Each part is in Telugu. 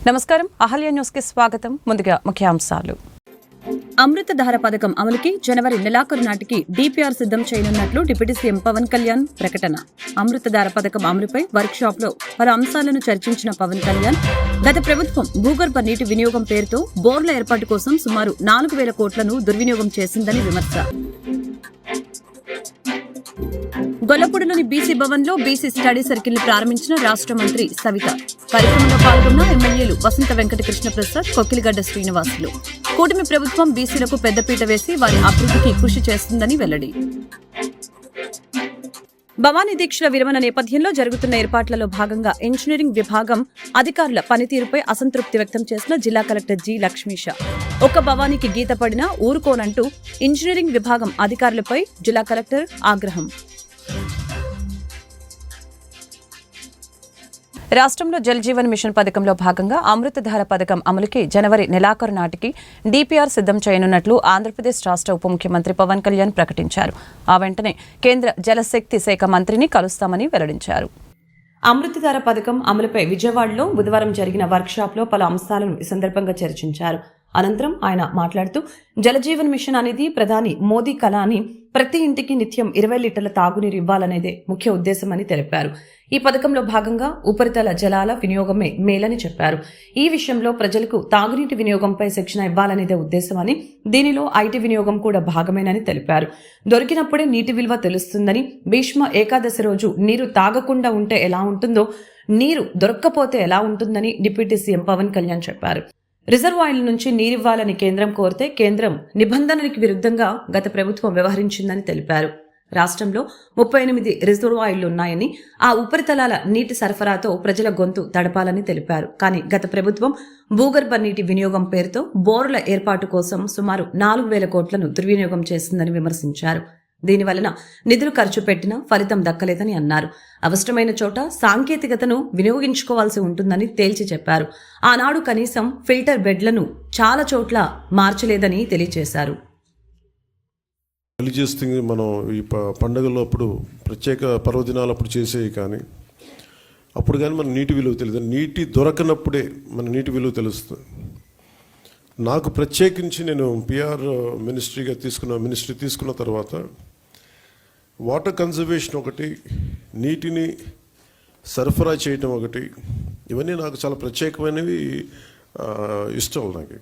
నమస్కారం, అహల్య న్యూస్ కి స్వాగతం. ముందుగా ముఖ్యాంశాలు. అమృతధార పథకం అమలుకి జనవరి నెలాఖరు నాటికి డిపిఆర్ సిద్ధం చేయనున్నట్లు డిప్యూటీ సీఎం పవన్ కళ్యాణ్ ప్రకటన. అమృతధార పథకం అమలుపై వర్క్ షాప్ లో పలు అంశాలను చర్చించిన పవన్ కళ్యాణ్, గత ప్రభుత్వం భూగర్భ నీటి వినియోగం పేరుతో బోర్ల ఏర్పాటు కోసం సుమారు 4,000 కోట్లను దుర్వినియోగం చేసిందని విమర్శ. గొల్లపూడిలోని బీసీ భవన్ లో బీసీ స్టడీ సర్కిల్ ని ప్రారంభించిన రాష్ట్ర మంత్రి సవిత. కార్యక్రమంలో పాల్గొన్న ఎమ్మెల్యేలు వసంత వెంకట కృష్ణ ప్రసాద్, కొక్కిలిగడ్డ శ్రీనివాసులు. కూటమి ప్రభుత్వం బీసీలకు పెద్దపీట వేసి వారి అభివృద్ధికి కృషి చేస్తుందని వెల్లడి. భవానీ దీక్షల విరమణ నేపథ్యంలో జరుగుతున్న ఏర్పాట్లలో భాగంగా ఇంజనీరింగ్ విభాగం అధికారుల పనితీరుపై అసంతృప్తి వ్యక్తం చేసిన జిల్లా కలెక్టర్ జి లక్ష్మీష. ఒక్క భవానీకి గీత పడినా ఊరుకోనంటూ ఇంజనీరింగ్ విభాగం అధికారులపై జిల్లా కలెక్టర్ ఆగ్రహం. రాష్ట్రంలో జల్ జీవన్ మిషన్ పథకంలో భాగంగా అమృతధార పథకం అమలుకి జనవరి నెలాఖరు నాటికి డిపిఆర్ సిద్ధం చేయనున్నట్లు ఆంధ్రప్రదేశ్ రాష్ట్ర ఉప ముఖ్యమంత్రి పవన్ కళ్యాణ్ ప్రకటించారు. ఆ వెంటనే కేంద్ర జలశక్తి శాఖ మంత్రిని కలుస్తామని వెల్లడించారు. అమృతధార పథకం అమలుపై విజయవాడలో బుధవారం జరిగిన వర్క్ షాప్ లో పలు అంశాలను ఈ సందర్భంగా చర్చించారు. అనంతరం ఆయన మాట్లాడుతూ జలజీవన్ మిషన్ అనేది ప్రధాని మోదీ కళ అని, ప్రతి ఇంటికి నిత్యం 20 లీటర్ల తాగునీరు ఇవ్వాలనేదే ముఖ్య ఉద్దేశమని తెలిపారు. ఈ పథకంలో భాగంగా ఉపరితల జలాల వినియోగమే మేలని చెప్పారు. ఈ విషయంలో ప్రజలకు తాగునీటి వినియోగంపై శిక్షణ ఇవ్వాలనేదే ఉద్దేశమని, దీనిలో ఐటీ వినియోగం కూడా భాగమేనని తెలిపారు. దొరికినప్పుడే నీటి విలువ తెలుస్తుందని, భీష్మ ఏకాదశి రోజు నీరు తాగకుండా ఉంటే ఎలా ఉంటుందో నీరు దొరక్కపోతే ఎలా ఉంటుందని డిప్యూటీ సీఎం పవన్ కళ్యాణ్ చెప్పారు. రిజర్వాయర్ల నుంచి నీరివ్వాలని కేంద్రం కోరితే కేంద్రం నిబంధనలకు విరుద్ధంగా గత ప్రభుత్వం వ్యవహరించిందని తెలిపారు. రాష్ట్రంలో 38 రిజర్వాయర్లున్నాయని, ఆ ఉపరితలాల నీటి సరఫరాతో ప్రజల గొంతు తడపాలని తెలిపారు. కానీ గత ప్రభుత్వం భూగర్భ నీటి వినియోగం పేరుతో బోర్ల ఏర్పాటు కోసం సుమారు 4,000 కోట్లను దుర్వినియోగం చేసిందని విమర్శించారు. దీనివలన నిధులు ఖర్చు పెట్టినా ఫలితం దక్కలేదని అన్నారు. అవసరమైన చోట సాంకేతికతను వినియోగించుకోవాల్సి ఉంటుందని తేల్చి చెప్పారు. ఆనాడు కనీసం ఫిల్టర్ బెడ్లను చాలా చోట్ల మార్చలేదని తెలియజేశారు. మనం ఈ పండుగల్లో అప్పుడు ప్రత్యేక పర్వదినాలప్పుడు చేసేవి కానీ అప్పుడు కానీ మన నీటి విలువ తెలియదు. నీటి దొరకనప్పుడే మన నీటి విలువ తెలుస్తుంది. నాకు ప్రత్యేకించి నేను పిఆర్ మినిస్ట్రీ తీసుకున్న తర్వాత వాటర్ కన్జర్వేషన్ ఒకటి, నీటిని సరఫరా చేయటం ఒకటి, ఇవన్నీ నాకు చాలా ప్రత్యేకమైనవి, ఇష్టం నాకు.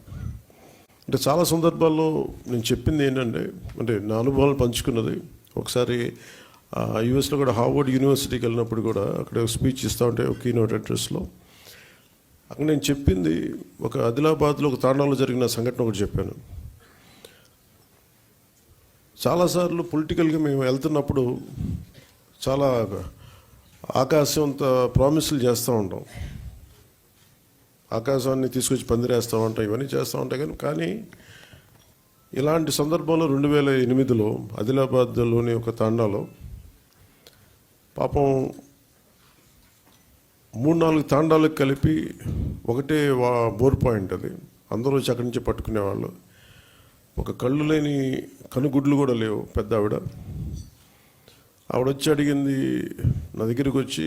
అంటే చాలా సందర్భాల్లో నేను చెప్పింది ఏంటంటే, అంటే నా అనుభవాలు పంచుకున్నది. ఒకసారి యూఎస్లో కూడా హార్వర్డ్ యూనివర్సిటీకి వెళ్ళినప్పుడు కూడా అక్కడ స్పీచ్ ఇస్తూ ఉంటే ఒక కీనోట్ అడ్రస్లో అక్కడ నేను చెప్పింది, ఒక ఆదిలాబాద్లో ఒక తాండాలో జరిగిన సంఘటన ఒకటి చెప్పాను. చాలాసార్లు పొలిటికల్గా మేము వెళ్తున్నప్పుడు చాలా ఆకాశం అంత ప్రామిసులు చేస్తూ ఉంటాం, ఆకాశాన్ని తీసుకొచ్చి పందిరేస్తూ ఉంటాం, ఇవన్నీ చేస్తూ ఉంటాయి. కానీ ఇలాంటి సందర్భంలో 2008లో ఆదిలాబాద్లోని ఒక తాండాలో పాపం 3-4 తాండాలకు కలిపి ఒకటే బోర్ పాయింట్, అది అందరూ వచ్చి అక్కడి నుంచి పట్టుకునేవాళ్ళు. ఒక కళ్ళు లేని కనుగుడ్లు కూడా లేవు. పెద్ద ఆవిడ వచ్చి అడిగింది, నా దగ్గరికి వచ్చి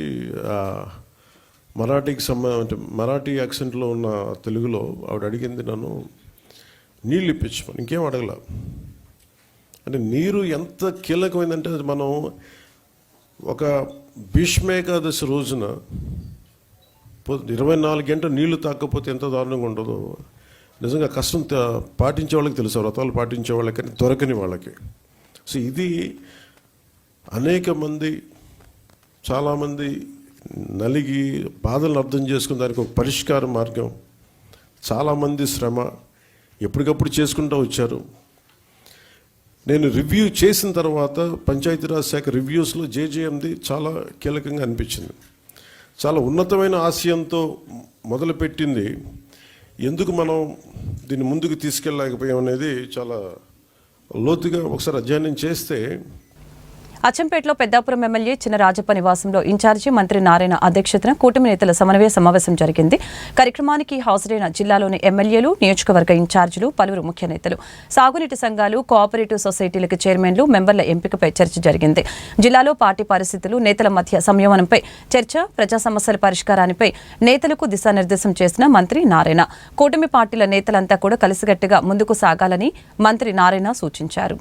అంటే మరాఠీ యాక్సెంట్లో ఉన్న తెలుగులో ఆవిడ అడిగింది నన్ను నీళ్ళు ఇప్పించమని. ఇంకేం అడగల. అంటే నీరు ఎంత కీలకమైందంటే, మనం ఒక భీష్మేకాదశి రోజున 24 గంటలు నీళ్లు తాకపోతే ఎంత దారుణంగా ఉండదో నిజంగా కష్టం పాటించే వాళ్ళకి తెలుసు, వ్రతాలు పాటించే వాళ్ళకి, కానీ దొరకని వాళ్ళకి. సో ఇది అనేక మంది, చాలామంది నలిగి బాధలను అర్థం చేసుకుని దానికి ఒక పరిష్కార మార్గం, చాలామంది శ్రమ ఎప్పటికప్పుడు చేసుకుంటూ వచ్చారు. నేను రివ్యూ చేసిన తర్వాత పంచాయతీరాజ్ శాఖ రివ్యూస్లో జేజేఎంది చాలా కీలకంగా అనిపించింది. చాలా ఉన్నతమైన ఆశయంతో మొదలుపెట్టింది, ఎందుకు మనం దీన్ని ముందుకు తీసుకెళ్ళలేకపోయాం అనేది చాలా లోతుగా ఒకసారి అధ్యయనం చేస్తే. అచ్చంపేటలో పెద్దాపురం ఎమ్మెల్యే చినరాజప్ప నివాసంలో ఇన్ఛార్జి మంత్రి నారాయణ అధ్యక్షతన కూటమి నేతల సమన్వయ సమావేశం జరిగింది. కార్యక్రమానికి హాజరైన జిల్లాలోని ఎమ్మెల్యేలు, నియోజకవర్గ ఇన్ఛార్జీలు, పలువురు ముఖ్య నేతలు, సాగునీటి సంఘాలు, కోఆపరేటివ్ సొసైటీలకు చైర్మన్లు, మెంబర్ల ఎంపికపై చర్చ జరిగింది. జిల్లాలో పార్టీ పరిస్థితులు, నేతల మధ్య సంయమనంపై చర్చ, ప్రజా సమస్యల పరిష్కారానిపై నేతలకు దిశానిర్దేశం చేసిన మంత్రి నారాయణ కూటమి పార్టీల నేతలంతా కూడా కలిసికట్టుగా ముందుకు సాగాలని మంత్రి నారాయణ సూచించారు.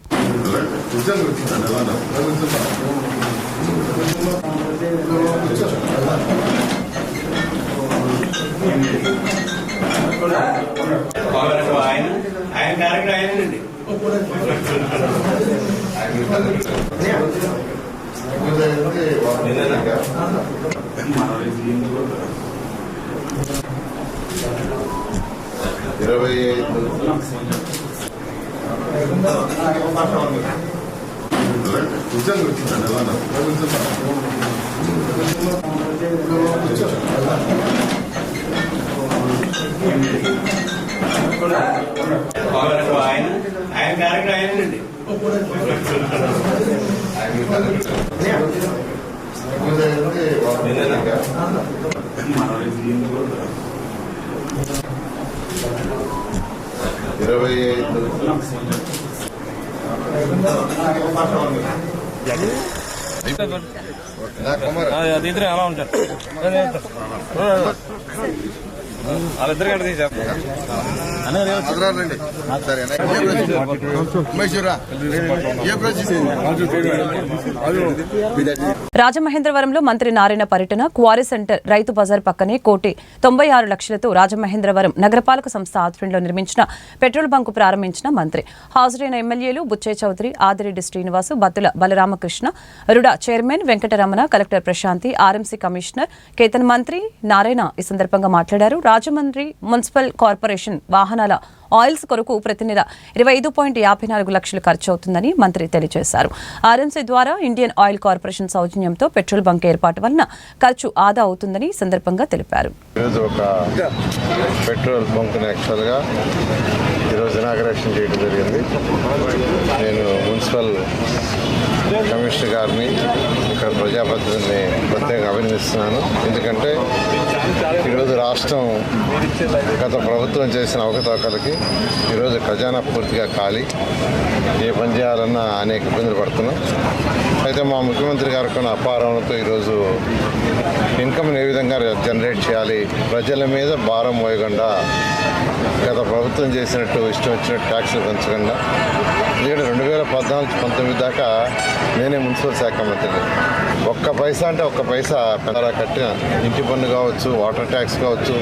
ఇద్దరు అలా ఉంటారు వాళ్ళిద్దరు కడితే రాజమహేంద్రవరంలో మంత్రి నారాయణ పర్యటన. క్వారీ సెంటర్ రైతు బజార్ పక్కనే 1,96,00,000తో రాజమహేంద్రవరం నగరపాలక సంస్థ ఆధ్వర్యంలో నిర్మించిన పెట్రోల్ బంకు ప్రారంభించిన మంత్రి. హాజరైన ఎమ్మెల్యేలు Buchi Chowdary, Adireddy Srinivasu, Bathula Balaramakrishna, RUDA chairman Venkataramana, collector Prashanthi, RMC commissioner Ketan. మంత్రి నారాయణ ఈ సందర్భంగా మాట్లాడారు. రాజమండ్రి మున్సిపల్ కార్పొరేషన్ వాహనాల ఆయిల్స్ కొరకు ప్రతి నెల 25.54 లక్షలు ఖర్చు అవుతుందని మంత్రి తెలియజేశారు. ఆర్ఎంసీ ద్వారా ఇండియన్ ఆయిల్ కార్పొరేషన్ సౌజన్యంతో పెట్రోల్ బంక్ ఏర్పాటు వలన ఖర్చు ఆదా అవుతుందని ఈ సందర్భంగా తెలిపారు. పెట్రోల్ బంక్ యాక్చువల్గా ఈరోజు ఇనాగరేషన్ చేయడం జరిగింది. నేను మున్సిపల్ కమిషనర్ గారిని, ఇక్కడ ప్రజాప్రతినిధిని ప్రత్యేకంగా అభినందిస్తున్నాను. ఎందుకంటే ఈరోజు రాష్ట్రం గత ప్రభుత్వం చేసిన అవకతవకలకి ఈరోజు ఖజానా పూర్తిగా ఖాళీ, ఏ పని చేయాలన్నా అనేక ఇబ్బందులు పడుతున్నాం. అయితే మా ముఖ్యమంత్రి గారు కొన్ని అపారంతో ఈరోజు ఇన్కమ్ని ఏ విధంగా జనరేట్ చేయాలి, ప్రజల మీద భారం మోయకుండా గత ప్రభుత్వం చేసినట్టు ఇష్టం వచ్చినట్టు ట్యాక్సులు పెంచకుండా, ఎందుకంటే 2014-19 దాకా నేనే మున్సిపల్ శాఖ మంత్రిని. ఒక్క పైసా అంటే ఒక్క పైసా కట్టిన ఇంటి పన్ను కావచ్చు, వాటర్ ట్యాక్స్ కావచ్చు,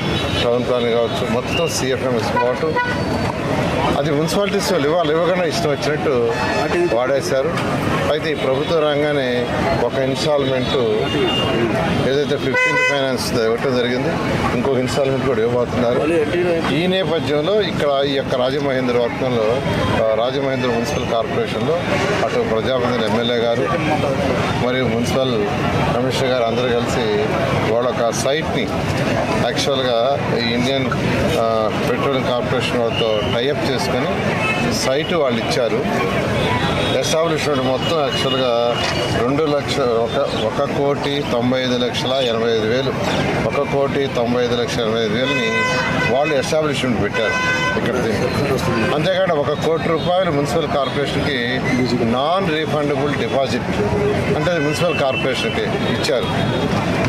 టౌన్ ప్లాన్ కావచ్చు, మొత్తం సిఎఫ్ఎం ఇసుకోవటం, అది మున్సిపాలిటీస్ వాళ్ళు ఇవ్వకుండా ఇష్టం వచ్చినట్టు వాడేశారు. అయితే ఈ ప్రభుత్వం రాగానే ఒక ఇన్స్టాల్మెంటు ఏదైతే 15th ఫైనాన్స్ ఇవ్వటం జరిగింది, ఇంకొక ఇన్స్టాల్మెంట్ కూడా ఇవ్వబోతున్నారు. ఈ నేపథ్యంలో ఇక్కడ ఈ యొక్క రాజమహేంద్ర మున్సిపల్ కార్పొరేషన్లో అటు ప్రజాప్రతినిధి ఎమ్మెల్యే గారు మరియు మున్సిపల్ కమిషనర్ గారు అందరూ కలిసి వాళ్ళ ఒక సైట్ని యాక్చువల్గా ఇండియన్ పెట్రోలియం కార్పొరేషన్ వాళ్ళతో టైఅప్ చేసుకొని సైటు వాళ్ళు ఇచ్చారు. ఎస్టాబ్లిష్మెంట్ మొత్తం యాక్చువల్గా 1,95,85,85,000 1,95,85,85,000ని వాళ్ళు ఎస్టాబ్లిష్మెంట్ పెట్టారు ఇక్కడ. అంతేకాకుండా ₹1,00,00,000 మున్సిపల్ కార్పొరేషన్కి నాన్ రీఫండబుల్ డిపాజిట్ అంటే మున్సిపల్ కార్పొరేషన్కి ఇచ్చారు.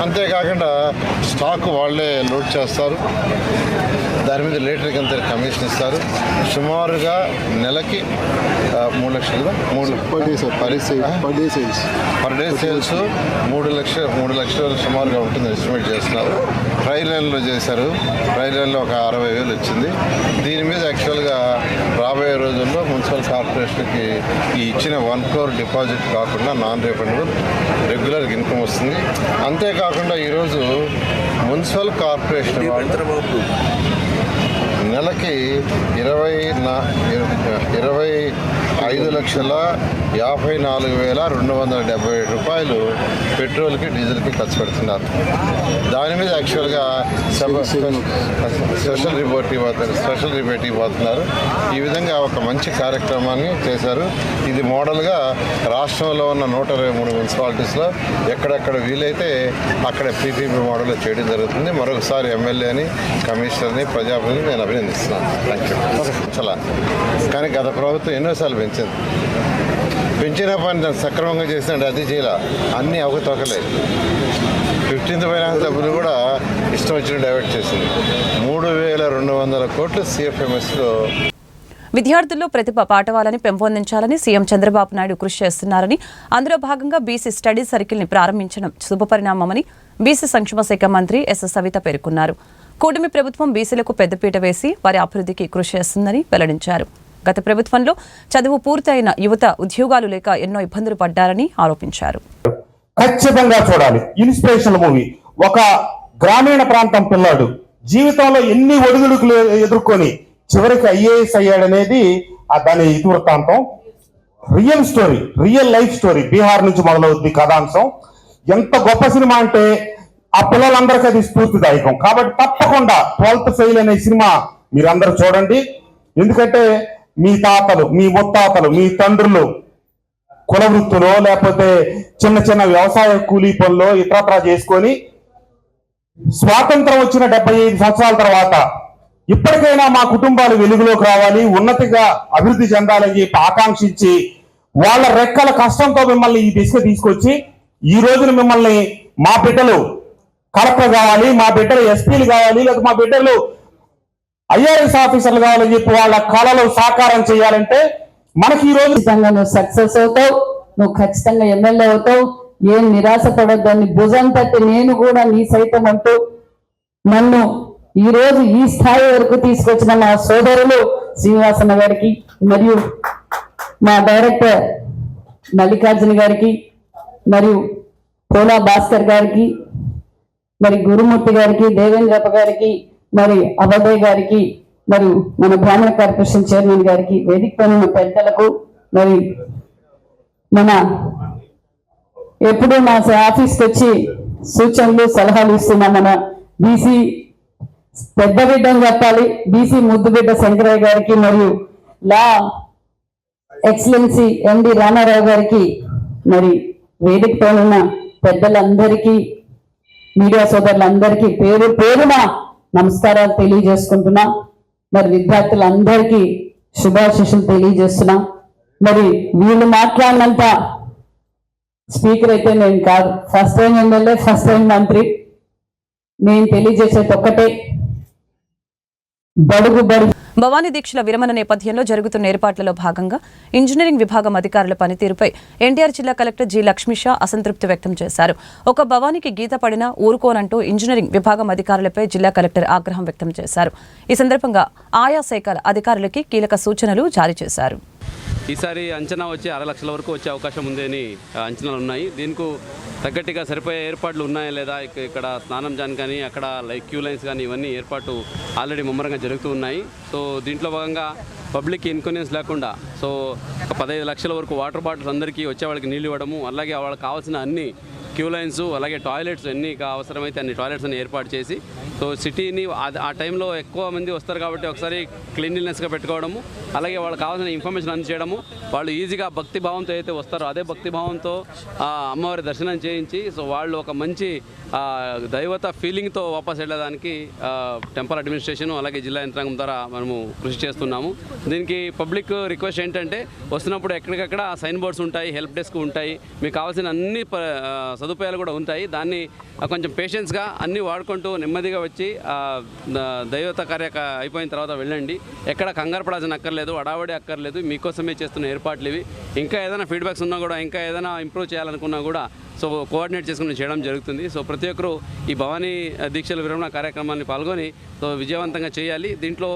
అంతేకాకుండా స్టాక్ వాళ్ళే లోడ్ చేస్తారు, దాని మీద లీటర్కి అంత కమిషన్ ఇస్తారు. సుమారుగా నెలకి 3 లక్షలు పర్ డే సేల్స్ 3 లక్షలు సుమారుగా ఉంటుంది ఎస్టిమేట్ చేస్తున్నారు. ట్రైల్ లైన్లో చేశారు, ట్రైల్ లైన్లో ఒక 60,000 వచ్చింది. దీని మీద యాక్చువల్గా రాబోయే రోజుల్లో మున్సిపల్ కార్పొరేషన్కి ఈ ఇచ్చిన 1 crore డిపాజిట్ కాకుండా నాన్ రీఫండబుల్ రెగ్యులర్ ఇన్కమ్ వస్తుంది. అంతేకాకుండా ఈరోజు మున్సిపల్ కార్పొరేషన్ నెలకి 25 5,54,277 రూపాయలు పెట్రోల్కి డీజిల్కి ఖర్చు పెడుతున్నారు. దాని మీద యాక్చువల్గా స్పెషల్ రిబేట్ ఇవ్వబోతున్నారు. ఈ విధంగా ఒక మంచి కార్యక్రమాన్ని చేశారు. ఇది మోడల్గా రాష్ట్రంలో ఉన్న 123 మున్సిపాలిటీస్లో ఎక్కడెక్కడ వీలైతే అక్కడ పీపీపీ మోడల్ చేయడం జరుగుతుంది. మరొకసారి ఎమ్మెల్యేని, కమిషనర్ని, ప్రజాప్రతిని నేను అభినందిస్తున్నాను. Thank you. చాలా కానీ గత ప్రభుత్వం ఎన్నోసార్లు పెంచిన పని సక్రమంగా చేసినట్టు అది చేయాల, అన్నీ అవకతవకలే. 15th ఫైనాన్స్ డబ్బులు కూడా ఇష్టం వచ్చిన డైవర్ట్ చేసింది. 3,200 కోట్లు CFMSలో. విద్యార్థుల్లో ప్రతిభ పాఠవాలని పెంపొందించాలని సీఎం చంద్రబాబు నాయుడు కృషి చేస్తున్నారని, అందులో భాగంగా బీసీ స్టడీ సర్కిల్ని ప్రారంభించడం శుభపరిణామమని బీసీ సంక్షేమ శాఖ మంత్రి ఎస్ సవిత పేర్కొన్నారు. కూటమి ప్రభుత్వం బీసీలకు పెద్దపీట వేసి వారి అభివృద్ధికి కృషి చేస్తుందని వెల్లడించారు. గత ప్రభుత్వంలో చదువు పూర్తయిన యువత ఉద్యోగాలు లేక ఎన్నో ఇబ్బందులు పడ్డారని ఆరోపించారు. ఖచ్చితంగా చూడాలి. Inspirational movie. ఒక గ్రామీణ ప్రాంతం పిల్లాడు జీవితంలో ఎన్ని ఒడిదుడుకులు ఎదుర్కొని చివరికి IAS అయ్యాడనేది దాని ఇతివృత్తాంతం. Real story, real life story. Bihar నుంచి మొదలవుద్ది కథాంశం. ఎంత గొప్ప సినిమా అంటే ఆ పిల్లలందరికీ అది స్ఫూర్తిదాయకం. కాబట్టి తప్పకుండా 12th ఫెయిల్ అనే సినిమా మీరందరూ చూడండి. ఎందుకంటే మీ తాతలు, మీ ముత్తాతలు, మీ తండ్రులు కుల వృత్తులో లేకపోతే చిన్న చిన్న వ్యవసాయ కూలీ పనులు ఇతరత్రా చేసుకొని స్వాతంత్రం వచ్చిన 75 సంవత్సరాల తర్వాత ఇప్పటికైనా మా కుటుంబాలు వెలుగులోకి రావాలి, ఉన్నతిగా అభివృద్ధి చెందాలని చెప్పి ఆకాంక్షించి వాళ్ళ రెక్కల కష్టంతో మిమ్మల్ని ఈ దిశగా తీసుకొచ్చి ఈ రోజున మిమ్మల్ని మా బిడ్డలు కలెక్టర్ కావాలి, మా బిడ్డలు ఎస్పీలు కావాలి, లేదా మా బిడ్డలు IAS ఆఫీసర్లు కావాలని చెప్పి వాళ్ళ కళలు సాకారం చేయాలంటే మనకి ఈ రోజు నువ్వు సక్సెస్ అవుతావు, నువ్వు ఖచ్చితంగా ఎమ్మెల్యే అవుతావు, ఏం నిరాశ పడొద్దని భుజం తట్టి నేను కూడా నీ సైతం అంటూ నన్ను ఈ రోజు ఈ స్థాయి వరకు తీసుకొచ్చిన మా సోదరులు శ్రీనివాసన్న గారికి, మరియు మా డైరెక్టర్ మల్లికార్జున గారికి, మరియు పోలా భాస్కర్ గారికి, మరి గురుమూర్తి గారికి, దేవేంద్రప్ప గారికి, మరి అభయ్ గారికి, మరియు మన బ్రాహ్మణ కార్పొరేషన్ చైర్మన్ గారికి, వేదిక పైన పెద్దలకు, మరి మన ఎప్పుడు మా ఆఫీస్కి వచ్చి సూచనలు సలహాలు ఇస్తున్న మన బీసీ పెద్ద బిడ్డని చెప్పాలి, బీసీ ముద్దు బిడ్డ శంకరయ్య గారికి, మరియు లా ఎక్సలెన్సీ MD రామారావు గారికి, మరి వేదిక పైన ఉన్న పెద్దలందరికీ, మీడియా సోదరులందరికీ పేరు పేరున నమస్కారాలు తెలియజేసుకుంటున్నా. మరి విద్యార్థులందరికీ శుభాశిషులు తెలియజేస్తున్నా. మరి వీళ్ళు మాట్లాడినంత స్పీకర్ అయితే నేను కాదు, first time MLA, first time మంత్రి. నేను తెలియజేసేది ఒక్కటే, బడుగు భవానీ దీక్షల విరమణ నేపథ్యంలో జరుగుతున్న ఏర్పాట్లలో భాగంగా ఇంజనీరింగ్ విభాగం అధికారుల పనితీరుపై ఎన్టీఆర్ జిల్లా కలెక్టర్ జి లక్ష్మీషా అసంతృప్తి వ్యక్తం చేశారు. ఒక భవానీకి గీత పడినా ఊరుకోనంటూ ఇంజనీరింగ్ విభాగం అధికారులపై జిల్లా కలెక్టర్ ఆగ్రహం వ్యక్తం చేశారు. ఈ సందర్భంగా ఆయా శాఖల అధికారులకి కీలక సూచనలు జారీ చేశారు. ఈసారి అంచనా వచ్చి 6 లక్షల వరకు వచ్చే అవకాశం ఉంది అని అంచనాలు ఉన్నాయి. దీనికి తగ్గట్టుగా సరిపోయే ఏర్పాట్లు ఉన్నాయా లేదా, ఇక్కడ స్నానం జాన్ కానీ అక్కడ క్యూ లైన్స్ కానీ ఇవన్నీ ఏర్పాటు ఆల్రెడీ ముమ్మరంగా జరుగుతూ ఉన్నాయి. సో దీంట్లో భాగంగా పబ్లిక్ ఇన్కన్వీనియన్స్ లేకుండా సో 15 లక్షల వరకు వాటర్ బాటిల్స్ అందరికీ వచ్చే వాళ్ళకి నీళ్ళు ఇవ్వడము, అలాగే వాళ్ళకి కావాల్సిన అన్ని క్యూ లైన్స్, అలాగే టాయిలెట్స్ ఎన్ని అవసరమైతే అన్ని టాయిలెట్స్ అన్ని ఏర్పాటు చేసి సో సిటీని ఆ టైంలో ఎక్కువ మంది వస్తారు కాబట్టి ఒకసారి క్లీన్లీనెస్గా పెట్టుకోవడము, అలాగే వాళ్ళకి కావాల్సిన ఇన్ఫర్మేషన్ అందజేయడము, వాళ్ళు ఈజీగా భక్తి భావంతో అయితే వస్తారో అదే భక్తి భావంతో అమ్మవారి దర్శనం చేయించి సో వాళ్ళు ఒక మంచి దైవత ఫీలింగ్తో వాపస్ వెళ్ళడానికి టెంపుల్ అడ్మినిస్ట్రేషన్ అలాగే జిల్లా యంత్రాంగం ద్వారా మనము కృషి చేస్తున్నాము. దీనికి పబ్లిక్ రిక్వెస్ట్ ఏంటంటే వస్తున్నప్పుడు ఎక్కడికక్కడ సైన్ బోర్డ్స్ ఉంటాయి, హెల్ప్ డెస్క్ ఉంటాయి, మీకు కావాల్సిన అన్ని సదుపాయాలు కూడా ఉంటాయి. దాన్ని కొంచెం పేషెన్స్గా అన్నీ వాడుకుంటూ నెమ్మదిగా వచ్చి దైవత అయిపోయిన తర్వాత వెళ్ళండి. ఎక్కడ కంగారు పడాల్సిన అక్కర్లేదు, అడావడి అక్కర్లేదు, మీకోసమే చేస్తున్న ఏర్పాట్లు ఇవి. ఇంకా ఏదైనా ఫీడ్బ్యాక్స్ ఉన్నా కూడా, ఇంకా ఏదైనా ఇంప్రూవ్ చేయాలనుకున్నా కూడా సో కోఆర్డినేట్ చేసుకుని చేయడం జరుగుతుంది. సో ప్రతి ఒక్కరూ ఈ భవానీ దీక్షల విరమణ కార్యక్రమాన్ని పాల్గొని సో విజయవంతంగా చేయాలి. దీంట్లో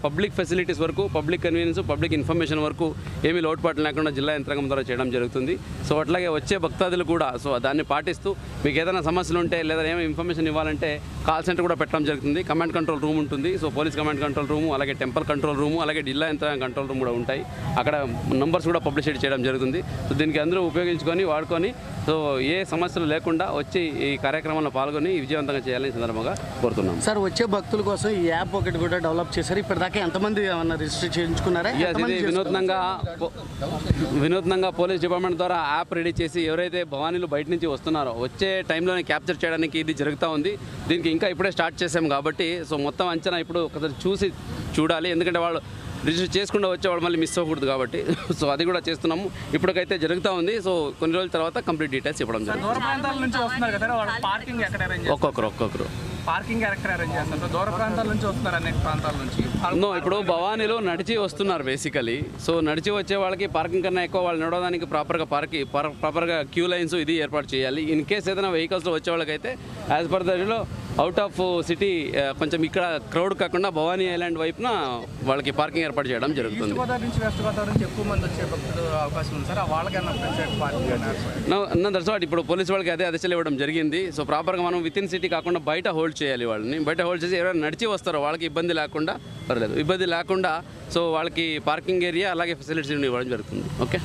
పబ్లిక్ ఫెసిలిటీస్ వరకు, పబ్లిక్ కన్వీనియన్స్, పబ్లిక్ ఇన్ఫర్మేషన్ వరకు ఏమీ లోటుపాట్లు లేకుండా జిల్లా యంత్రాంగం ద్వారా చేయడం జరుగుతుంది. సో అట్లాగే వచ్చే భక్తాదులు కూడా సో దాన్ని పాటిస్తూ మీకు ఏదైనా సమస్యలు ఉంటే లేదా ఏమైనా ఇన్ఫర్మేషన్ ఇవ్వాలంటే కాల్ సెంటర్ కూడా పెట్టడం జరుగుతుంది. కమాండ్ కంట్రోల్ రూమ్ ఉంటుంది. So police command control room, అలాగే టెంపుల్ కంట్రోల్ రూము, అలాగే జిల్లా యంత్రాంగం కంట్రోల్ రూమ్ కూడా ఉంటాయి. అక్కడ నంబర్స్ కూడా పబ్లిసిటీ చేయడం జరుగుతుంది. సో దీనికి అందరూ ఉపయోగించుకొని వాడుకొని సో ఏ సమస్యలు లేకుండా వచ్చి ఈ కార్యక్రమంలో పాల్గొని విజయవంతంగా చేయాలని సందర్భంగా కోరుతున్నాం. సార్, వచ్చే భక్తుల కోసం ఈ యాప్ ఒకటి కూడా డెవలప్ చేశారు. ఇప్పటిదాకా ఎంతమంది ఏమన్నా రిజిస్టర్ చేయించుకున్నారా? ఇది వినూత్నంగా పోలీస్ డిపార్ట్మెంట్ ద్వారా యాప్ రెడీ చేసి ఎవరైతే భవానీలు బయట నుంచి వస్తున్నారో వచ్చే టైంలోనే క్యాప్చర్ చేయడానికి ఇది జరుగుతూ ఉంది. దీనికి ఇంకా ఇప్పుడే స్టార్ట్ చేసాం కాబట్టి సో మొత్తం అంచనా ఇప్పుడు ఒకసారి చూడాలి. ఎందుకంటే వాళ్ళు రిజిస్టర్ చేసుకుంటూ వచ్చేవాళ్ళు మళ్ళీ మిస్ అవ్వకూడదు కాబట్టి సో అది కూడా చేస్తున్నాము. ఇప్పటికైతే జరుగుతూ ఉంది. సో కొన్ని రోజుల తర్వాత కంప్లీట్ డీటెయిల్స్ ఇవ్వడం జరుగుతుంది. ఒక్కొక్కరు పార్కింగ్ ఎక్కడ అరేంజ్ చేస్తారు? దూర ప్రాంతాల నుంచి వస్తున్నారు, అనేక ప్రాంతాల నుంచి. ఇప్పుడు భవానీలో నడిచి వస్తున్నారు బేసికలీ. సో నడిచి వచ్చే వాళ్ళకి పార్కింగ్ కన్నా ఎక్కువ వాళ్ళు నడవడానికి ప్రాపర్గా క్యూ లైన్స్ ఇది ఏర్పాటు చేయాలి. ఇన్ కేస్ ఏదైనా వెహికల్స్లో వచ్చే వాళ్ళకైతే as per దలో out of city కొంచెం ఇక్కడ క్రౌడ్ కాకుండా భవానీ ఐలాండ్ వైపున వాళ్ళకి పార్కింగ్ ఏర్పాటు చేయడం జరుగుతుంది. గోదావరి నుంచి వెస్ట్ గోదావరి నుంచి ఎక్కువ మంది వచ్చే భక్తులు అవకాశం ఉంది సార్. వాళ్ళకన్నా పార్కింగ్ దట్స్ వాట్ ఇప్పుడు పోలీసు వాళ్ళకి అదే ఆదేశాలు ఇవ్వడం జరిగింది. సో ప్రాపర్గా మనం విత్ ఇన్ సిటీ కాకుండా బయట హోల్డ్ చేయాలి. వాళ్ళని బయట హోల్డ్ చేసి ఎవరైనా నడిచి వస్తారో వాళ్ళకి ఇబ్బంది లేకుండా సో వాళ్ళకి పార్కింగ్ ఏరియా అలాగే ఫెసిలిటీస్ ఇవ్వడం జరుగుతుంది. ఓకే.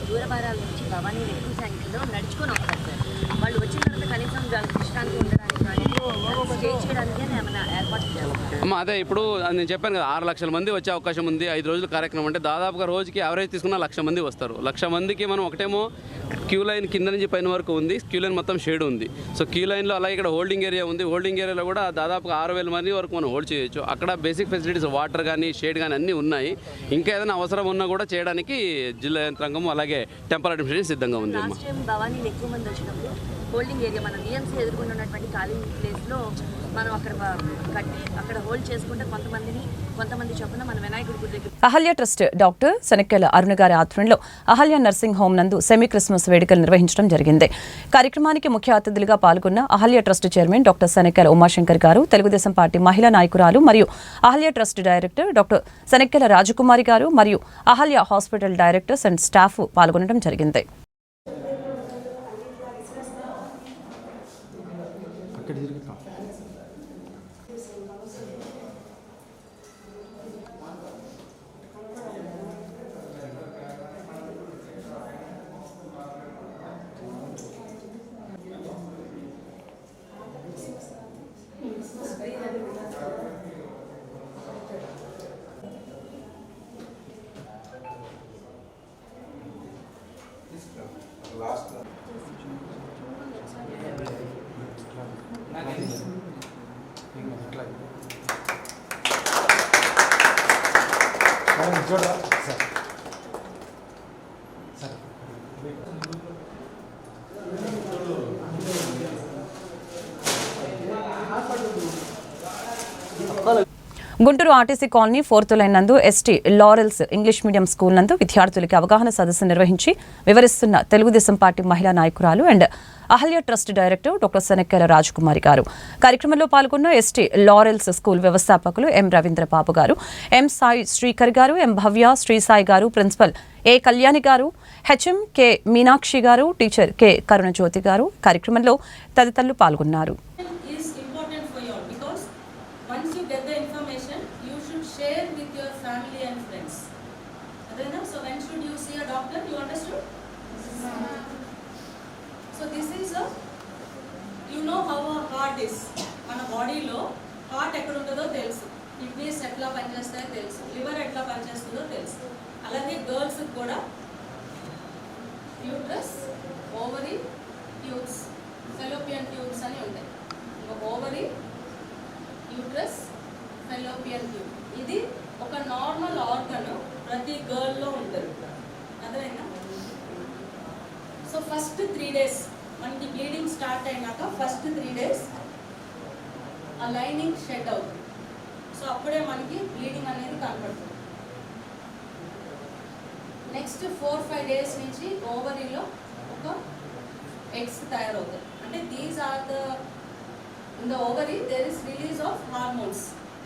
దూరభారాల నుంచి భవానీ ఎక్కువ సంఖ్యలో నడుచుకొని వస్తారు సార్. వాళ్ళు వచ్చిన తర్వాత కనీసం విశ్రాంతి ఉండడానికి కానీ స్టే చేయడానికి ఏమైనా ఏర్పాటు చేయాలి? అదే ఇప్పుడు నేను చెప్పాను కదా 6 లక్షల మంది వచ్చే అవకాశం ఉంది. 5 రోజుల కార్యక్రమం అంటే దాదాపుగా రోజుకి యావరేజ్ తీసుకున్న 1,00,000 మంది వస్తారు. 1,00,000 మందికి మనం ఒకటేమో క్యూ లైన్ కింద నుంచి పైన వరకు ఉంది. క్యూ లైన్ మొత్తం షేడ్ ఉంది. సో క్యూ లైన్లో అలాగే ఇక్కడ హోల్డింగ్ ఏరియా ఉంది. హోల్డింగ్ ఏరియాలో కూడా దాదాపుగా 6,000 మంది వరకు మనం హోల్డ్ చేయొచ్చు. అక్కడ బేసిక్ ఫెసిలిటీస్ వాటర్ కానీ షేడ్ కానీ అన్నీ ఉన్నాయి. ఇంకా ఏదైనా అవసరం ఉన్నా కూడా చేయడానికి జిల్లా యంత్రాంగం అలాగే టెంపల్ అడ్మినిస్ట్రేషన్ సిద్ధంగా ఉంది. భవానీలు ఎక్కువ మంది వచ్చినప్పుడు హోల్డింగ్ ఏరియా మన డిఎంసీ ఎదుర్కొన్నటువంటి ఖాళీ ప్లేస్లో మనం అక్కడ కట్టి అక్కడ హోల్డ్ చేసుకుంటే కొంతమంది చొప్పున మన వినాయకుడి గుడి దగ్గర అహల్య ట్రస్ట్ డాక్టర్ శనక్కెల అరుణ గారి ఆధ్వర్యంలో అహల్య నర్సింగ్ హోమ్ నందు సెమీ క్రిస్మస్ వేడుకలు నిర్వహించడం జరిగింది. కార్యక్రమానికి ముఖ్య అతిథులుగా పాల్గొన్న Ahalya trust chairman doctor Shanakkela Umashankar garu, Telugu Desam party మహిళా నాయకురాలు మరియు Ahalya trust director doctor Shanakkela Rajakumari garu మరియు Ahalya hospital directors and staff పాల్గొనడం జరిగింది. Guntur RTC colony 4th line నందు ST Laurels English medium school నందు విద్యార్థులకి అవగాహన సదస్సు నిర్వహించి వివరిస్తున్న తెలుగుదేశం పార్టీ మహిళా నాయకురాలు and Ahalya trust director doctor Shanakkela Rajakumari garu. కార్యక్రమంలో పాల్గొన్న ఎస్టీ లారెల్స్ స్కూల్ వ్యవస్థాపకులు ఎం రవీంద్రబాబు గారు, ఎం సాయి శ్రీకర్ గారు, ఎం భవ్య శ్రీసాయి గారు, ప్రిన్సిపల్ ఏ కళ్యాణి గారు, హెచ్ఎం కె మీనాక్షి గారు, టీచర్ కె కరుణజ్యోతి గారు కార్యక్రమంలో తదితరులు పాల్గొన్నారు. మన బాడీలో హార్ట్ ఎక్కడ ఉంటుందో తెలుసు, కిడ్నీస్ ఎట్లా పనిచేస్తాయో తెలుసు, లివర్ ఎట్లా పనిచేస్తుందో తెలుసు. అలాగే గర్ల్స్కి కూడా uterus, ovary, tubes, fallopian tubes అని ఉంటాయి. ఓవరీ, యూట్రస్, ఫెలోపియన్ ట్యూబ్ ఇది ఒక నార్మల్ ఆర్గన్ ప్రతి గర్ల్లో ఉంటుంది. అదేనా? సో ఫస్ట్ 3 days మనకి బ్లీడింగ్ స్టార్ట్ అయినాక ఫస్ట్ 3 days ఆ లైనింగ్ షెడ్ అవుతుంది. సో అప్పుడే మనకి బ్లీడింగ్ అనేది కనపడుతుంది. నెక్స్ట్ 4-5 days నుంచి ఓవరీలో ఒక ఎగ్స్ తయారవుతాయి. అంటే these are the in the ovary there is release of hormones.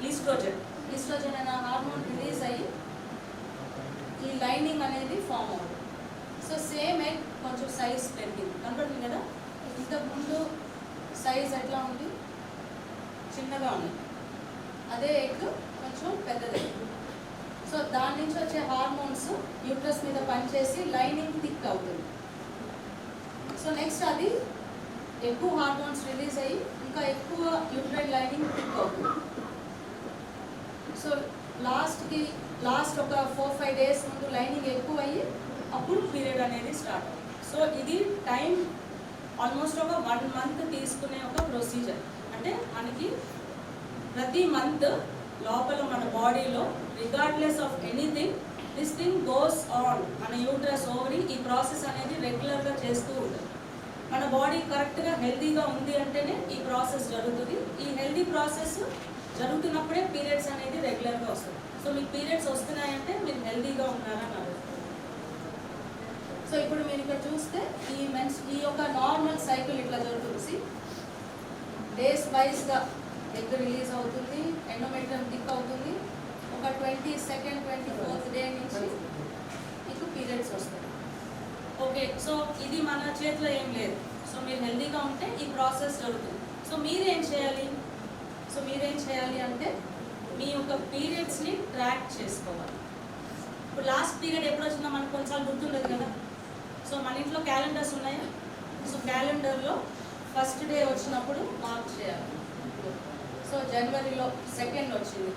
Oestrogen అనే హార్మోన్ రిలీజ్ అయ్యి ఈ లైనింగ్ అనేది ఫామ్ అవుతుంది. సో సేమ్ ఎగ్ కొంచెం సైజ్ పెరిగింది, కనపడుతుంది కదా. ఇంతకుముందు సైజ్ ఎట్లా ఉంది, చిన్నగా ఉంది. అదే ఎగ్ కొంచెం పెద్దదైంది. సో దాని నుంచి వచ్చే హార్మోన్స్ యూట్రస్ మీద పనిచేసి లైనింగ్ థిక్ అవుతుంది. సో నెక్స్ట్ అది ఎక్కువ హార్మోన్స్ రిలీజ్ అయ్యి ఇంకా ఎక్కువ యూట్రైన్ లైనింగ్ థిక్ అవుతుంది. సో లాస్ట్ ఒక 4-5 డేస్ ముందు లైనింగ్ ఎక్కువ అయ్యి అప్పుడు పీరియడ్ అనేది స్టార్ట్ అవుతుంది. సో ఇది టైం ఆల్మోస్ట్ ఒక 1 month తీసుకునే ఒక ప్రొసీజర్. అంటే మనకి ప్రతి మంత్ లోపల మన బాడీలో regardless of anything this thing goes on. మన యూట్రస్ ఓవరీ ఈ ప్రాసెస్ అనేది రెగ్యులర్గా చేస్తూ ఉంటుంది. మన బాడీ కరెక్ట్గా హెల్తీగా ఉంది అంటేనే ఈ ప్రాసెస్ జరుగుతుంది. ఈ హెల్తీ ప్రాసెస్ జరుగుతున్నప్పుడే పీరియడ్స్ అనేది రెగ్యులర్గా వస్తుంది. సో మీకు పీరియడ్స్ వస్తున్నాయంటే మీరు హెల్తీగా ఉన్నారని అర్థం. సో ఇప్పుడు మీరు ఇక్కడ చూస్తే ఈ యొక్క నార్మల్ సైకిల్ ఇట్లా జరుగుతుంది. డేస్ వైజ్గా ఎగ్ రిలీజ్ అవుతుంది, ఎండోమెట్రియం థిక్ అవుతుంది. ఒక 22nd 24th డే నుంచి మీకు పీరియడ్స్ వస్తాయి. ఓకే, సో ఇది మన చేతిలో ఏం లేదు. సో మీరు హెల్తీగా ఉంటే ఈ ప్రాసెస్ జరుగుతుంది. సో మీరేం చేయాలి అంటే మీ యొక్క పీరియడ్స్ని ట్రాక్ చేసుకోవాలి. ఇప్పుడు లాస్ట్ పీరియడ్ ఎప్పుడు వచ్చిందో మనకు కొన్నిసార్లు గుర్తుండదు కదా. సో మన ఇంట్లో క్యాలెండర్స్ ఉన్నాయా? సో క్యాలెండర్లో ఫస్ట్ డే వచ్చినప్పుడు మార్క్ చేయాలి. సో జనవరిలో 2nd వచ్చింది.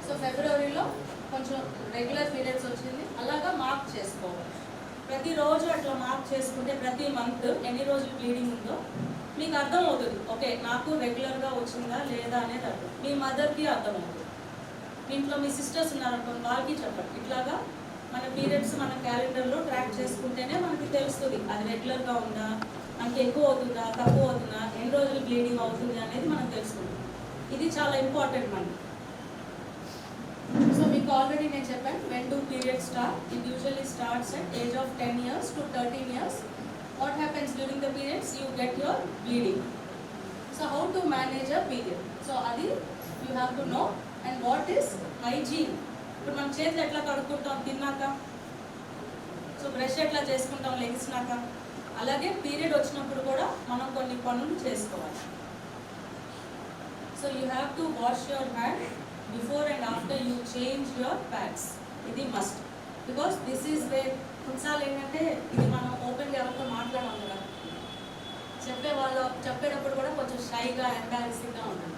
సో ఫిబ్రవరిలో కొంచెం రెగ్యులర్ పీరియడ్స్ వచ్చింది. అలాగా మార్క్ చేసుకోవాలి. ప్రతిరోజు అట్లా మార్క్ చేసుకుంటే ప్రతి మంత్ ఎన్ని రోజులు బ్లీడింగ్ ఉందో మీకు అర్థం అవుతుంది. ఓకే, నాకు రెగ్యులర్గా వచ్చిందా లేదా అనేది అర్థం. మీ మదర్కి అర్థం అవుతుంది. మీ ఇంట్లో మీ సిస్టర్స్ ఉన్నారనుకోండి, వాళ్ళకి చెప్పండి. ఇట్లాగా మన పీరియడ్స్ మన క్యాలెండర్లో ట్రాక్ చేసుకుంటేనే మనకి తెలుస్తుంది అది రెగ్యులర్గా ఉందా, మనకి ఎక్కువ అవుతుందా, తక్కువ అవుతుందా, ఎన్ని రోజులు బ్లీడింగ్ అవుతుంది అనేది మనకు తెలుస్తుంది. ఇది చాలా ఇంపార్టెంట్ మనకి. సో మీకు ఆల్రెడీ నేను చెప్పాను when do period start. It usually starts at age of 10 years to 13 years. What happens during the periods? You get your bleeding. So how to manage a period? So adi you have to know. And what is hygiene? ఇప్పుడు మనం చేతులు ఎట్లా కడుక్కుంటాం తిన్నాక, సో బ్రష్ ఎట్లా చేసుకుంటాం లెగిసినాక, అలాగే పీరియడ్ వచ్చినప్పుడు కూడా మనం కొన్ని పనులు చేసుకోవాలి. So you have to wash your hand before and after you change your pads. ఇది must. Because this is where కొన్నిసార్లు ఏంటంటే ఇది మనం ఓపెన్గా ఎవరితో మాట్లాడాం కదా, చెప్పేటప్పుడు కూడా కొంచెం షైగా ఎంబారసింగ్గా ఉంటుంది.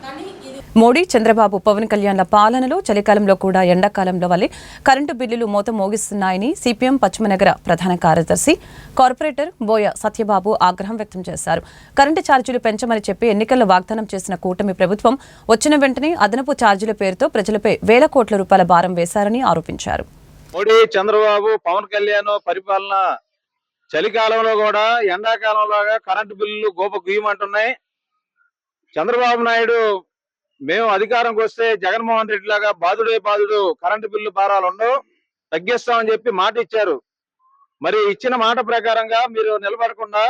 కానీ ఇది మోడీ, చంద్రబాబు, పవన్ కళ్యాణ్ల పాలనలో చలికాలంలో కూడా ఎండాకాలంలో వల్లే కరెంటు బిల్లులు మోత మోగిస్తున్నాయని సిపిఎం పశ్చిమ నగర ప్రధాన కార్యదర్శి కార్పొరేటర్ బోయ సత్యబాబు ఆగ్రహం వ్యక్తం చేశారు. కరెంటు ఛార్జీలు పెంచమని చెప్పి ఎన్నికల్లో వాగ్దానం చేసిన కూటమి ప్రభుత్వం వచ్చిన వెంటనే అదనపు ఛార్జీల పేరుతో ప్రజలపై వేల కోట్ల రూపాయల భారం వేశారని ఆరోపించారు. మోడీ, చంద్రబాబు, పవన్ కళ్యాణ్ పరిపాలన చలికాలంలో కూడా ఎండాకాలంలాగా కరెంటు బిల్లులు గోప గుయ్యమంటున్నాయి. చంద్రబాబు నాయుడు మేము అధికారంకి వస్తే జగన్మోహన్ రెడ్డి లాగా బాధుడే బాధుడు కరెంటు బిల్లు భారాలు ఉండవు, తగ్గిస్తామని చెప్పి మాట ఇచ్చారు. మరి ఇచ్చిన మాట ప్రకారంగా మీరు నిలబడకుండా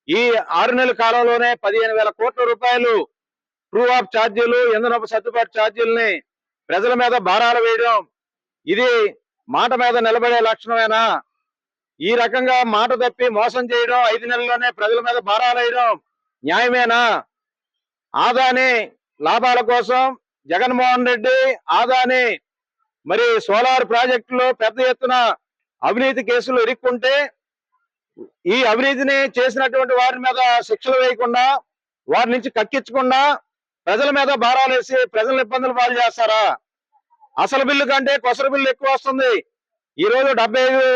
ఈ 6 నెలల కాలంలోనే 15,000 కోట్ల రూపాయలు ట్రూ ఆఫ్ ఛార్జీలు, ఇంధనపు సర్దుబాటు ఛార్జీలని ప్రజల మీద భారాలు వేయడం, ఇది మాట మీద నిలబడే లక్షణమేనా? ఈ రకంగా మాట తప్పి మోసం చేయడం, 5 నెలల్లోనే ప్రజల మీద భారాలు వేయడం న్యాయమేనా? ఆదాని లాభాల కోసం జగన్మోహన్ రెడ్డి, ఆదాని మరి సోలార్ ప్రాజెక్టులో పెద్ద ఎత్తున అవినీతి కేసులు ఇరుక్కుంటే ఈ అవినీతిని చేసినటువంటి వారి మీద శిక్షలు వేయకుండా, వారి నుంచి కక్కించకుండా ప్రజల మీద భారాలు వేసి ప్రజలను ఇబ్బందులు పాలు చేస్తారా? అసలు బిల్లు కంటే కొసరు బిల్లు ఎక్కువ వస్తుంది. ఈ రోజు 75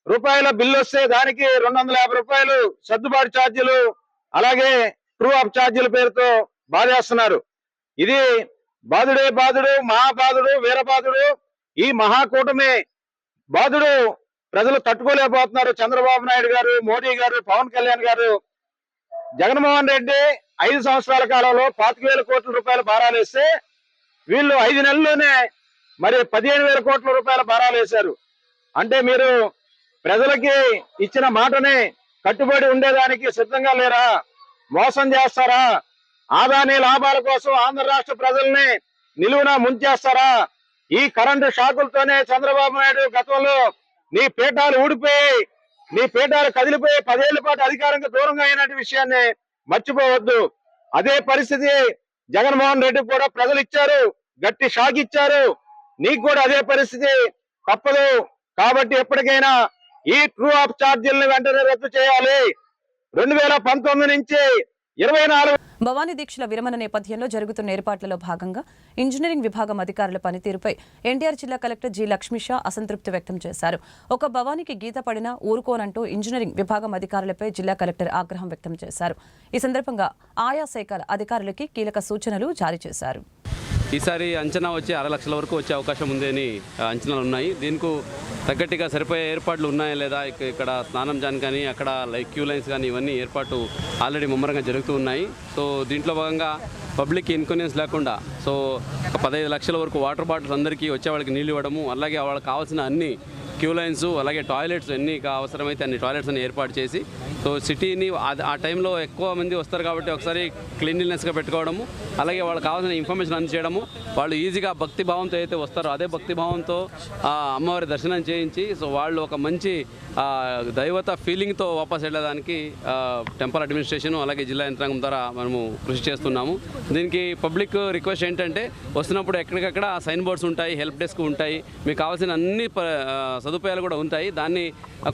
రూపాయల బిల్లు వస్తే దానికి 250 రూపాయలు సర్దుబాటు ఛార్జీలు, అలాగే ట్రూ ఆఫ్ ఛార్జీల పేరుతో బాధేస్తున్నారు. ఇది బాధుడే బాధుడు, మహాబాధుడు, వీరబాధుడు, ఈ మహాకూటమి బాధుడు ప్రజలు తట్టుకోలేకపోతున్నారు. చంద్రబాబు నాయుడు గారు, మోడీ గారు, పవన్ కళ్యాణ్ గారు. జగన్మోహన్ రెడ్డి 5 సంవత్సరాల కాలంలో 25,000 కోట్ల రూపాయల భారాలు వేస్తే వీళ్ళు 5 నెలల్లోనే మరి 15,000 కోట్ల రూపాయల భారాలు వేశారు. అంటే మీరు ప్రజలకి ఇచ్చిన మాటని కట్టుబడి ఉండేదానికి సిద్ధంగా లేరా? మోసం చేస్తారా? ఆదాని లాభాల కోసం ఆంధ్ర రాష్ట్ర ప్రజల్ని నిలువున ముంచేస్తారా? ఈ కరెంటు షాకులతోనే చంద్రబాబు నాయుడు గతంలో నీ పీఠాలు ఊడిపోయి, నీ పీఠాలు కదిలిపోయి 10 ఏళ్ల పాటు అధికారంగా దూరంగా అయినటువంటి విషయాన్ని మర్చిపోవద్దు. అదే పరిస్థితి జగన్మోహన్ రెడ్డి కూడా ప్రజలు ఇచ్చారు, గట్టి షాక్ ఇచ్చారు. నీకు కూడా అదే పరిస్థితి తప్పదు. కాబట్టి ఎప్పటికైనా ఈ ట్రూ అప్ ఛార్జీలను వెంటనే రద్దు చేయాలి. 2019 నుంచి 24 భవానీ దీక్షల విరమణ నేపథ్యంలో జరుగుతున్న ఏర్పాట్లలో భాగంగా ఇంజనీరింగ్ విభాగం అధికారుల పనితీరుపై ఎన్టీఆర్ జిల్లా కలెక్టర్ జి లక్ష్మీషా అసంతృప్తి వ్యక్తం చేశారు. ఒక భవానీకి గీత పడినా ఊరుకోనంటూ ఇంజనీరింగ్ విభాగం అధికారులపై జిల్లా కలెక్టర్ ఆగ్రహం వ్యక్తం చేశారు. ఈ సందర్భంగా ఆయా శాఖల అధికారులకి కీలక సూచనలు జారీ చేశారు. ఈసారి అంచనా వచ్చి 6 లక్షల వరకు వచ్చే అవకాశం ఉంది అని అంచనాలు ఉన్నాయి. దీనికి తగ్గట్టుగా సరిపోయే ఏర్పాట్లు ఉన్నాయా లేదా, ఇక్కడ స్నానం జాన్ కానీ అక్కడ క్యూ లైన్స్ కానీ ఇవన్నీ ఏర్పాటు ఆల్రెడీ ముమ్మరంగా జరుగుతూ ఉన్నాయి. సో దీంట్లో భాగంగా పబ్లిక్ ఇన్కన్వీనియన్స్ లేకుండా సో ఒక 15 లక్షల వరకు వాటర్ బాటిల్స్ అందరికీ వచ్చే వాళ్ళకి నీళ్ళు ఇవ్వడము, అలాగే వాళ్ళకి కావాల్సిన అన్ని క్యూ లైన్స్ అలాగే టాయిలెట్స్ ఎన్ని అవసరమైతే అన్ని టాయిలెట్స్ అన్ని ఏర్పాటు చేసి సో సిటీని ఆ టైంలో ఎక్కువ మంది వస్తారు కాబట్టి ఒకసారి క్లీన్లీనెస్గా పెట్టుకోవడము, అలాగే వాళ్ళకి కావాల్సిన ఇన్ఫర్మేషన్ అందజేయడము, వాళ్ళు ఈజీగా భక్తి భావంతో అయితే వస్తారో అదే భక్తి భావంతో అమ్మవారి దర్శనం చేయించి సో వాళ్ళు ఒక మంచి దైవత ఫీలింగ్తో వాపస్ వెళ్ళడానికి టెంపుల్ అడ్మినిస్ట్రేషన్ అలాగే జిల్లా యంత్రాంగం ద్వారా మనము కృషి చేస్తున్నాము. దీనికి పబ్లిక్ రిక్వెస్ట్ ఏంటంటే వస్తున్నప్పుడు ఎక్కడికక్కడ సైన్ బోర్డ్స్ ఉంటాయి, హెల్ప్ డెస్క్ ఉంటాయి, మీకు కావాల్సిన అన్ని సదుపాయాలు కూడా ఉంటాయి. దాన్ని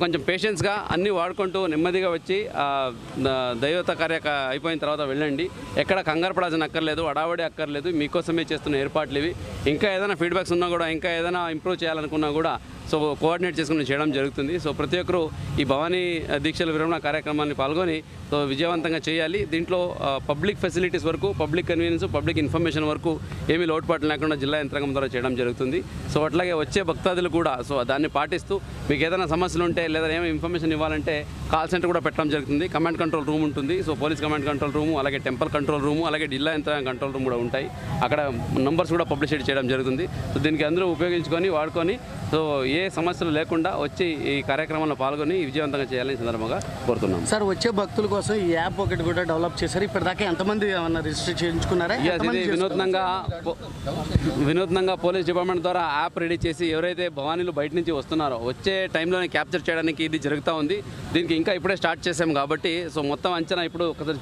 కొంచెం పేషెన్స్గా అన్నీ వాడుకుంటూ నెమ్మదిగా వచ్చి దైవత అయిపోయిన తర్వాత వెళ్ళండి. ఎక్కడ కంగారు పడాల్సిన అక్కర్లేదు, అడావడి అక్కర్లేదు. మీకోసమే చేస్తున్న ఏర్పాట్లు ఇవి. ఇంకా ఏదైనా ఫీడ్బ్యాక్స్ ఉన్నా కూడా, ఇంకా ఏదైనా ఇంప్రూవ్ చేయాలనుకున్నా కూడా సో కోఆర్డినేట్ చేసుకుని చేయడం జరుగుతుంది. సో ప్రతి ఒక్కరూ ఈ భవానీ దీక్షల విరమణ కార్యక్రమాన్ని పాల్గొని సో విజయవంతంగా చేయాలి. దీంట్లో పబ్లిక్ ఫెసిలిటీస్ వరకు, పబ్లిక్ కన్వీనియన్స్, పబ్లిక్ ఇన్ఫర్మేషన్ వరకు ఏమీ లోటుపాట్లు లేకుండా జిల్లా యంత్రాంగం ద్వారా చేయడం జరుగుతుంది. సో అట్లాగే వచ్చే భక్తాదులు కూడా సో దాన్ని పాటిస్తూ మీకు ఏదైనా సమస్యలు ఉంటే లేదా ఏమైనా ఇన్ఫర్మేషన్ ఇవ్వాలంటే కాల్ సెంటర్ కూడా పెట్టడం జరుగుతుంది. కమాండ్ కంట్రోల్ రూమ్ ఉంటుంది. So police command control room, అలాగే టెంపుల్ కంట్రోల్ రూము, అలాగే జిల్లా యంత్రాంగం కంట్రోల్ రూమ్ కూడా ఉంటాయి. అక్కడ నంబర్స్ కూడా పబ్లిసిటీ చేయడం జరుగుతుంది. సో దీనికి అందరూ ఉపయోగించుకొని వాడుకొని సో ఏ సమస్యలు లేకుండా వచ్చి ఈ కార్యక్రమంలో పాల్గొని విజయవంతంగా చేయాలని సందర్భంగా కోరుతున్నాం. సార్ వచ్చే భక్తుల కోసం ఈ యాప్ ఒకటి కూడా డెవలప్ చేశారు. ఇప్పటిదాకా ఎంతమంది ఏమన్నా రిజిస్టర్ చేయించుకున్నారా? వినూత్నంగా పోలీస్ డిపార్ట్మెంట్ ద్వారా యాప్ రెడీ చేసి ఎవరైతే భవానీలు బయట నుంచి వస్తున్నారో వచ్చే టైంలోనే క్యాప్చర్ చేయడానికి ఇది జరుగుతూ ఉంది. దీనికి ఇంకా ఇప్పుడే స్టార్ట్ చేసాం కాబట్టి సో మొత్తం అంచనా ఇప్పుడు ఒకసారి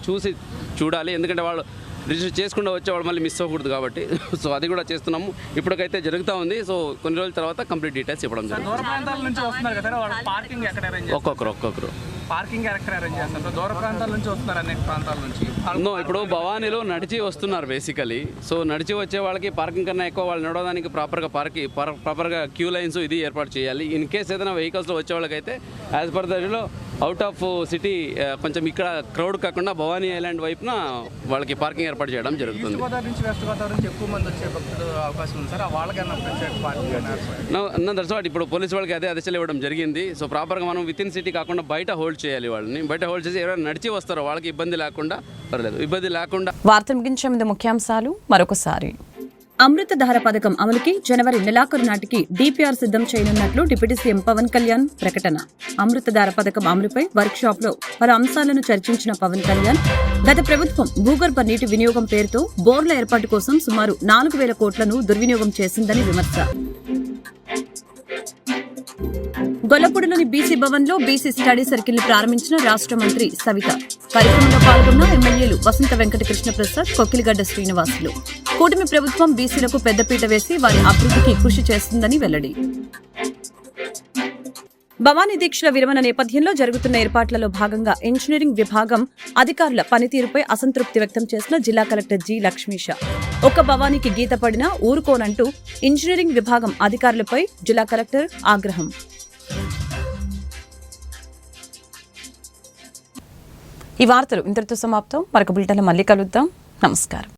చూడాలి. ఎందుకంటే వాళ్ళు రిజిస్టర్ చేసుకుంటూ వచ్చేవాళ్ళు మళ్ళీ మిస్ అవ్వకూడదు కాబట్టి సో అది కూడా చేస్తున్నాము. ఇప్పటికైతే జరుగుతూ ఉంది. సో కొన్ని రోజుల తర్వాత కంప్లీట్ డీటెయిల్స్ ఇవ్వడం జరుగుతుంది. ఒక్కొక్కరు పార్కింగ్ అరేంజ్ చేస్తారు. దూర ప్రాంతాల నుంచి వస్తున్నారు, అనేక ప్రాంతాల నుంచి. ఇప్పుడు భవానీలో నడిచి వస్తున్నారు బేసికలీ. సో నడిచి వచ్చే వాళ్ళకి పార్కింగ్ కన్నా ఎక్కువ వాళ్ళు నడవడానికి ప్రాపర్గా క్యూ లైన్స్ ఇది ఏర్పాటు చేయాలి. ఇన్ కేస్ ఏదైనా వెహికల్స్లో వచ్చే వాళ్ళకైతే as per దలో out of city కొంచెం ఇక్కడ క్రౌడ్ కాకుండా భవానీ ఐలాండ్ వైపున వాళ్ళకి పార్కింగ్ ఏర్పాటు చేయడం జరుగుతుంది. గోదావరి నుంచి వెస్ట్ గోదావరి నుంచి ఎక్కువ మంది వచ్చే భక్తులు అవకాశం ఉంది సార్. వాళ్ళకన్నా ప్రత్యేక పార్కింగ్ దట్స్ వాట్ ఇప్పుడు పోలీసు వాళ్ళకి అదే ఆదేశాలు ఇవ్వడం జరిగింది. సో ప్రాపర్గా మనం విత్ ఇన్ సిటీ కాకుండా బయట హోల్డ్ చేయాలి. వాళ్ళని బయట హోల్డ్ చేసి ఎవరైనా నడిచి వస్తారో వాళ్ళకి ఇబ్బంది లేకుండా వార్త ముగించే ముందు ముఖ్యాంశాలు మరొకసారి. అమృతధార పథకం అమలుకి జనవరి నెలాఖరు నాటికి డిపిఆర్ సిద్ధం చేయనున్నట్లు డిప్యూటీ సీఎం పవన్ కళ్యాణ్ ప్రకటన. అమృతధార పథకం అమలుపై వర్క్ షాప్ లో పలు అంశాలను చర్చించిన పవన్ కళ్యాణ్ గత ప్రభుత్వం భూగర్భ నీటి వినియోగం పేరుతో బోర్ల ఏర్పాటు కోసం సుమారు 4,000 కోట్లను దుర్వినియోగం చేసిందని విమర్శ. గొల్లపూడిలోని బీసీ భవన్ లో బీసీ స్టడీ సర్కిల్ ని ప్రారంభించిన రాష్ట్ర మంత్రి సవిత. కార్యక్రమంలో పాల్గొన్న ఎమ్మెల్యేలు వసంత వెంకట కృష్ణప్రసాద్, కొక్కిలిగడ్డ శ్రీనివాసులు. కూటమి ప్రభుత్వం బీసీలకు పెద్దపీట వేసి వారి అభివృద్ధికి కృషి చేస్తుందని వెల్లడి. భవానీ దీక్షల విరమణ నేపథ్యంలో జరుగుతున్న ఏర్పాట్లలో భాగంగా ఇంజనీరింగ్ విభాగం అధికారుల పనితీరుపై అసంతృప్తి వ్యక్తం చేసిన జిల్లా కలెక్టర్ జి లక్ష్మీషా. ఒక్క భవానీకి గీత పడినా ఊరుకోనంటూ ఇంజనీరింగ్ విభాగం అధికారులపై జిల్లా కలెక్టర్ ఆగ్రహం. ఈ వార్తలు ఇంతటితో సమాప్తం. మరొక బులెటిన్లో మళ్ళీ కలుద్దాం. నమస్కారం.